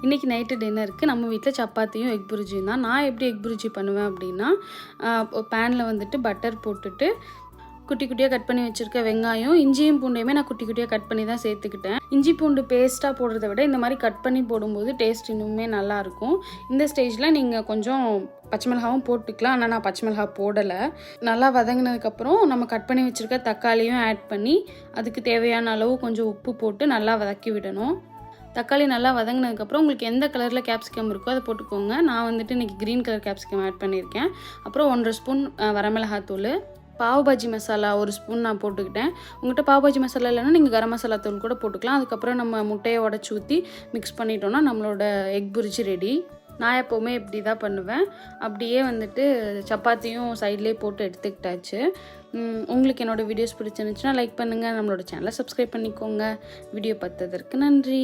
இன்றைக்கி நைட்டு டின்னருக்கு நம்ம வீட்டில் சப்பாத்தியும் எக் புரிஜியும் தான். நான் எப்படி எக் புரிஜி பண்ணுவேன் அப்படின்னா, பேனில் வந்துட்டு பட்டர் போட்டுட்டு குட்டி குட்டியாக கட் பண்ணி வச்சுருக்க வெங்காயம், இஞ்சியும் பூண்டையுமே நான் குட்டி குட்டியாக கட் பண்ணி தான் சேர்த்துக்கிட்டேன். இஞ்சி பூண்டு பேஸ்ட்டாக போடுறத விட இந்த மாதிரி கட் பண்ணி போடும்போது டேஸ்ட் இன்னுமே நல்லாயிருக்கும். இந்த ஸ்டேஜில் நீங்கள் கொஞ்சம் பச்சை மிளகாவும் போட்டுக்கலாம், ஆனால் நான் பச்சை மிளகா போடலை. நல்லா வதங்கினதுக்கப்புறம் நம்ம கட் பண்ணி வச்சுருக்க தக்காளியும் ஆட் பண்ணி அதுக்கு தேவையான அளவு கொஞ்சம் உப்பு போட்டு நல்லா வதக்கி விடணும். தக்காளி நல்லா வதங்கினதுக்கப்புறம் உங்களுக்கு எந்த கலரில் கேப்சிகம் இருக்கோ அதை போட்டுக்கோங்க. நான் வந்துட்டு இன்றைக்கி க்ரீன் கலர் கேப்சிகம் ஆட் பண்ணியிருக்கேன். அப்புறம் 1.5 ஸ்பூன் வரமிளகாத்தூள், பாவ் பாஜி மசாலா 1 ஸ்பூன் நான் போட்டுக்கிட்டேன். உங்கள்கிட்ட பாவ் பாஜி மசாலா இல்லைன்னா நீங்கள் கரம் மசாலா தூள் கூட போட்டுக்கலாம். அதுக்கப்புறம் நம்ம முட்டையை உடச்சி ஊற்றி மிக்ஸ் பண்ணிட்டோன்னா நம்மளோட எக் புரிஜி ரெடி. நான் எப்போவுமே இப்படி தான் பண்ணுவேன். அப்படியே வந்துட்டு சப்பாத்தியும் சைட்லேயே போட்டு எடுத்துக்கிட்டாச்சு. உங்களுக்கு என்னோடய வீடியோஸ் பிடிச்சிருந்துச்சுன்னா லைக் பண்ணுங்கள், நம்மளோட சேனலை சப்ஸ்கிரைப் பண்ணிக்கோங்க. வீடியோ பார்த்ததற்கு நன்றி.